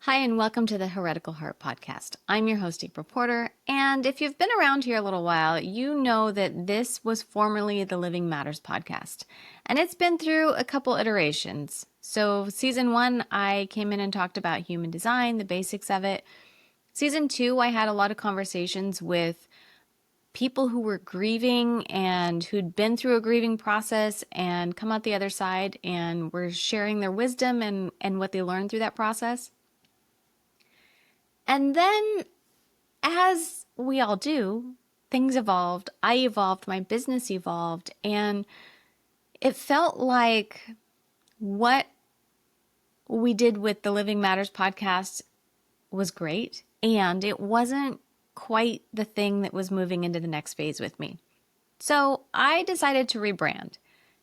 Hi, and welcome to the Heretical Heart Podcast. I'm your host, April Porter, and if you've been around here a little while, you know that this was formerly the Living Matters podcast, and it's been through a couple iterations. So season 1, I came in and talked about human design, the basics of it. Season 2, I had a lot of conversations with people who were grieving and who'd been through a grieving process and come out the other side and were sharing their wisdom and what they learned through that process. And then, as we all do, things evolved. I evolved, my business evolved, and it felt like what we did with the Living Matters podcast was great, and it wasn't quite the thing that was moving into the next phase with me. So I decided to rebrand.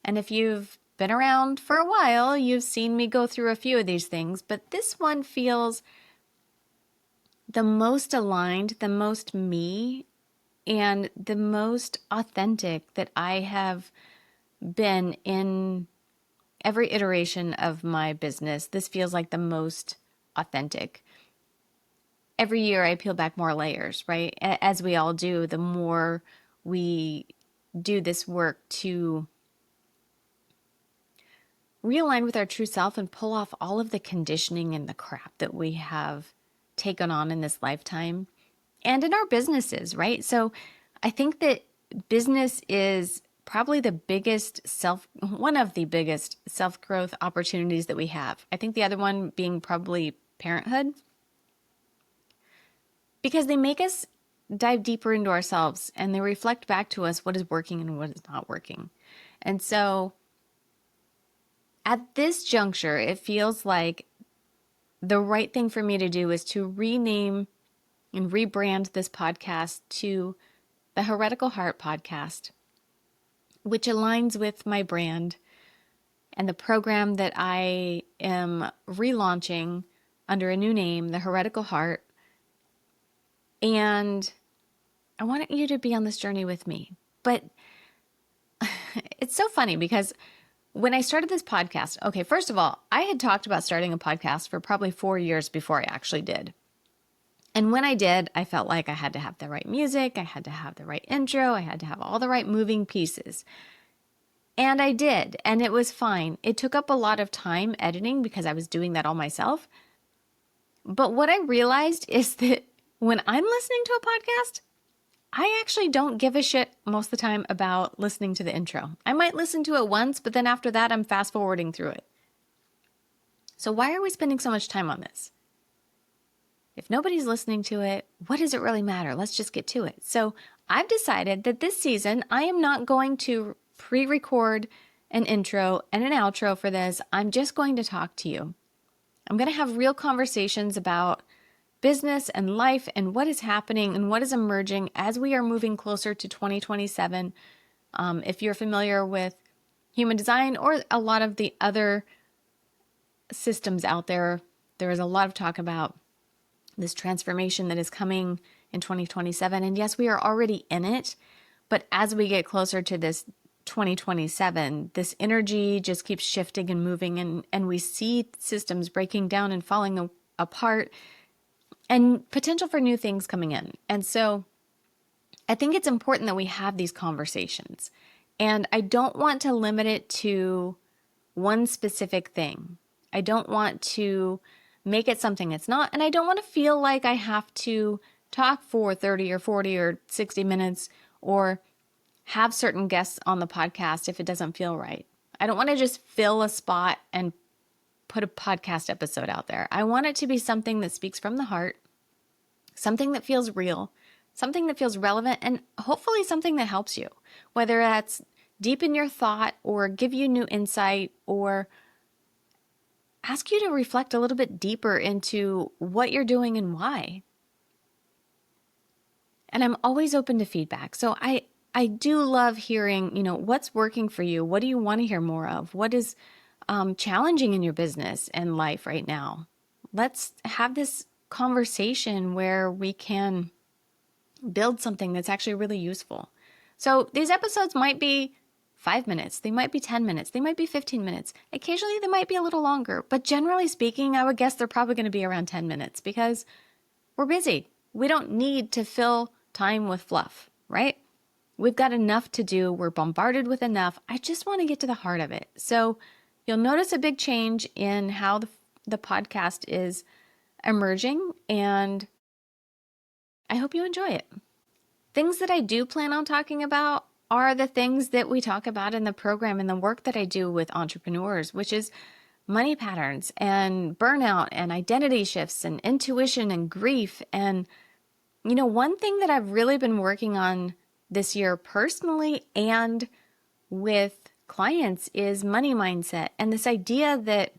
And if you've been around for a while, you've seen me go through a few of these things, but this one feels the most aligned, the most me, and the most authentic that I have been in every iteration of my business. This feels like the most authentic. Every year I peel back more layers, right? As we all do, the more we do this work to realign with our true self and pull off all of the conditioning and the crap that we have taken on in this lifetime and in our businesses, right? So I think that business is probably one of the biggest self-growth opportunities that we have. I think the other one being probably parenthood, because they make us dive deeper into ourselves and they reflect back to us what is working and what is not working. And so at this juncture, it feels like the right thing for me to do is to rename and rebrand this podcast to the Heretical Heart Podcast, which aligns with my brand and the program that I am relaunching under a new name, the Heretical Heart. And I want you to be on this journey with me. But it's so funny because when I started this podcast, okay, first of all, I had talked about starting a podcast for probably 4 years before I actually did. And when I did, I felt like I had to have the right music, I had to have the right intro, I had to have all the right moving pieces. And I did, and it was fine. It took up a lot of time editing because I was doing that all myself. But what I realized is that when I'm listening to a podcast, I actually don't give a shit most of the time about listening to the intro. I might listen to it once, but then after that, I'm fast forwarding through it. So why are we spending so much time on this? If nobody's listening to it, what does it really matter? Let's just get to it. So I've decided that this season, I am not going to pre-record an intro and an outro for this. I'm just going to talk to you. I'm going to have real conversations about business and life and what is happening and what is emerging as we are moving closer to 2027. If you're familiar with human design or a lot of the other systems out there, there is a lot of talk about this transformation that is coming in 2027. And yes, we are already in it. But as we get closer to this 2027, this energy just keeps shifting and moving, and we see systems breaking down and falling apart, and potential for new things coming in. And so I think it's important that we have these conversations. And I don't want to limit it to one specific thing. I don't want to make it something it's not. And I don't want to feel like I have to talk for 30 or 40 or 60 minutes or have certain guests on the podcast if it doesn't feel right. I don't want to just fill a spot and put a podcast episode out there. I want it to be something that speaks from the heart, something that feels real, something that feels relevant, and hopefully something that helps you, whether that's deepen your thought or give you new insight or ask you to reflect a little bit deeper into what you're doing and why. And I'm always open to feedback. So I do love hearing, what's working for you? What do you want to hear more of? What is challenging in your business and life right now? Let's have this conversation where we can build something that's actually really useful. So these episodes might be 5 minutes. They might be 10 minutes. They might be 15 minutes. Occasionally, they might be a little longer. But generally speaking, I would guess they're probably going to be around 10 minutes because we're busy. We don't need to fill time with fluff, right? We've got enough to do. We're bombarded with enough. I just want to get to the heart of it. So you'll notice a big change in how the podcast is emerging, and I hope you enjoy it. Things that I do plan on talking about are the things that we talk about in the program and the work that I do with entrepreneurs, which is money patterns and burnout and identity shifts and intuition and grief. And, one thing that I've really been working on this year personally and with clients is money mindset, and this idea that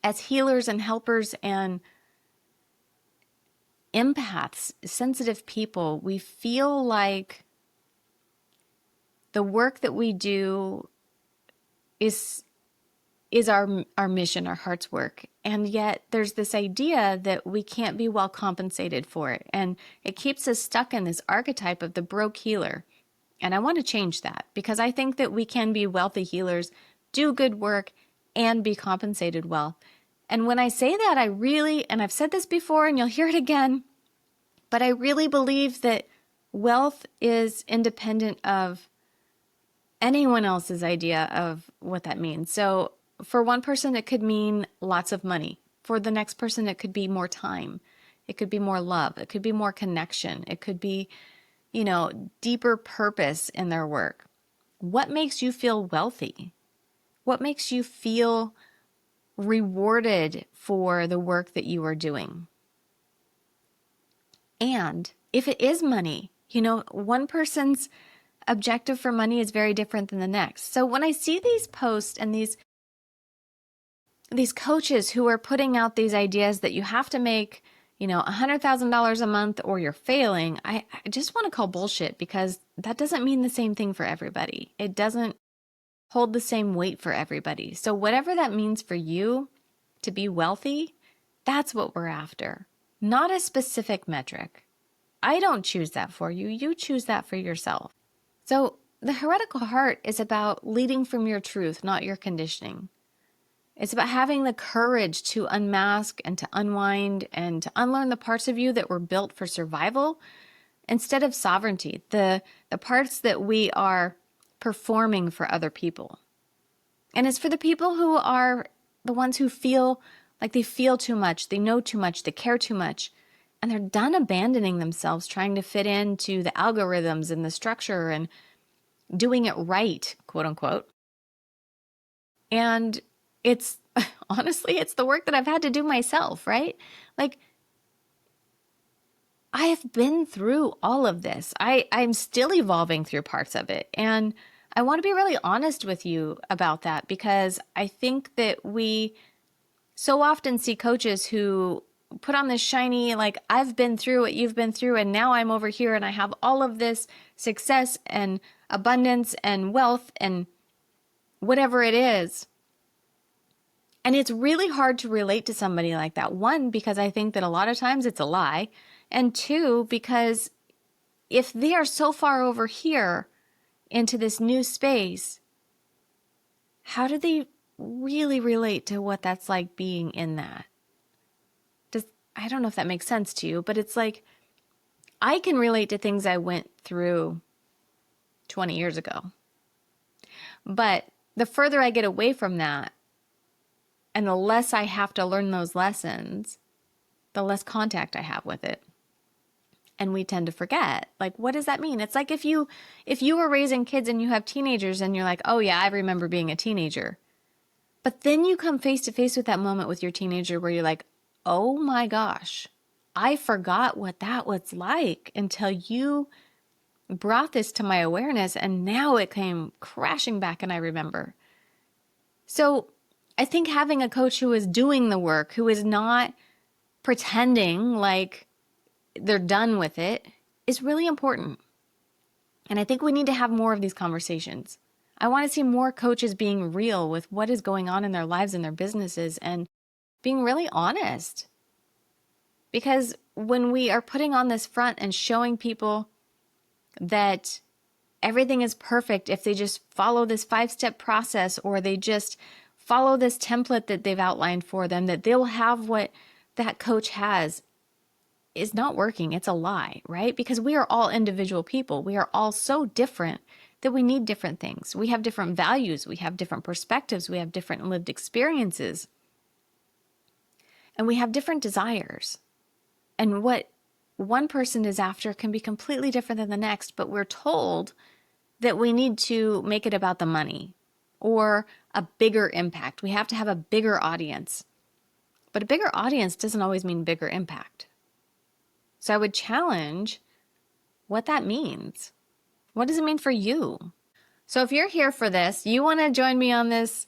as healers and helpers and empaths, sensitive people, we feel like the work that we do is our mission, our heart's work. And yet there's this idea that we can't be well compensated for it. And it keeps us stuck in this archetype of the broke healer. And I want to change that because I think that we can be wealthy healers, do good work, and be compensated well. And when I say that, and I've said this before and you'll hear it again, but I really believe that wealth is independent of anyone else's idea of what that means. So for one person, it could mean lots of money. For the next person, it could be more time. It could be more love. It could be more connection. It could be, deeper purpose in their work. What makes you feel wealthy? What makes you feel rewarded for the work that you are doing? And if it is money, one person's objective for money is very different than the next. So when I see these posts and these coaches who are putting out these ideas that you have to make, $100,000 a month or you're failing, I just want to call bullshit because that doesn't mean the same thing for everybody. It doesn't hold the same weight for everybody. So whatever that means for you to be wealthy, that's what we're after, not a specific metric. I don't choose that for you. You choose that for yourself. So the Heretical Heart is about leading from your truth, not your conditioning. It's about having the courage to unmask and to unwind and to unlearn the parts of you that were built for survival instead of sovereignty, the parts that we are performing for other people. And it's for the people who are the ones who feel like they feel too much, they know too much, they care too much, and they're done abandoning themselves, trying to fit into the algorithms and the structure and doing it right, quote unquote. And it's honestly, it's the work that I've had to do myself, right? Like, I have been through all of this. I'm still evolving through parts of it. And I want to be really honest with you about that because I think that we so often see coaches who put on this shiny, like, I've been through what you've been through, and now I'm over here and I have all of this success and abundance and wealth and whatever it is. And it's really hard to relate to somebody like that. One, because I think that a lot of times it's a lie. And two, because if they are so far over here into this new space, how do they really relate to what that's like being in that? I don't know if that makes sense to you, but it's like I can relate to things I went through 20 years ago. But the further I get away from that, and the less I have to learn those lessons, the less contact I have with it. And we tend to forget. Like, what does that mean? It's like if you were raising kids and you have teenagers and you're like, oh yeah, I remember being a teenager. But then you come face to face with that moment with your teenager where you're like, oh my gosh, I forgot what that was like until you brought this to my awareness, and now it came crashing back and I remember. So I think having a coach who is doing the work, who is not pretending like they're done with it, is really important. And I think we need to have more of these conversations. I want to see more coaches being real with what is going on in their lives and their businesses and being really honest. Because when we are putting on this front and showing people that everything is perfect if they just follow this 5-step process, or they just follow this template that they've outlined for them, that they'll have what that coach has, is not working. It's a lie, right? Because we are all individual people. We are all so different that we need different things. We have different values. We have different perspectives. We have different lived experiences. And we have different desires. And what one person is after can be completely different than the next, but we're told that we need to make it about the money or a bigger impact. We have to have a bigger audience. But a bigger audience doesn't always mean bigger impact. So I would challenge what that means. What does it mean for you? So if you're here for this, you want to join me on this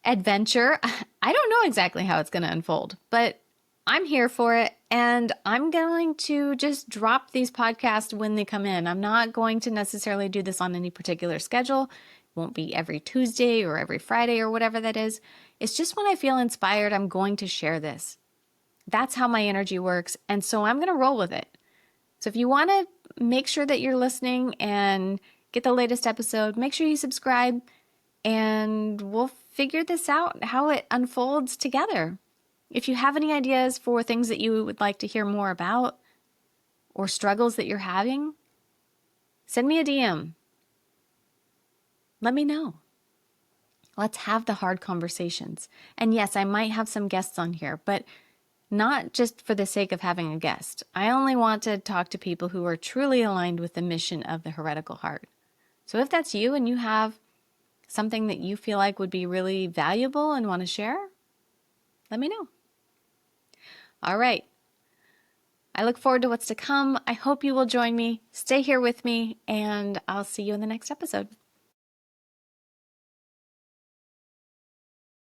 adventure. I don't know exactly how it's going to unfold, but I'm here for it, and I'm going to just drop these podcasts when they come in. I'm not going to necessarily do this on any particular schedule. It won't be every Tuesday or every Friday or whatever that is. It's just when I feel inspired, I'm going to share this. That's how my energy works, and so I'm going to roll with it. So if you want to make sure that you're listening and get the latest episode, make sure you subscribe, and we'll figure this out, how it unfolds together. If you have any ideas for things that you would like to hear more about or struggles that you're having, send me a DM. Let me know. Let's have the hard conversations. And yes, I might have some guests on here, but not just for the sake of having a guest. I only want to talk to people who are truly aligned with the mission of the Heretical Heart. So if that's you and you have something that you feel like would be really valuable and want to share, let me know. All right. I look forward to what's to come. I hope you will join me. Stay here with me, and I'll see you in the next episode.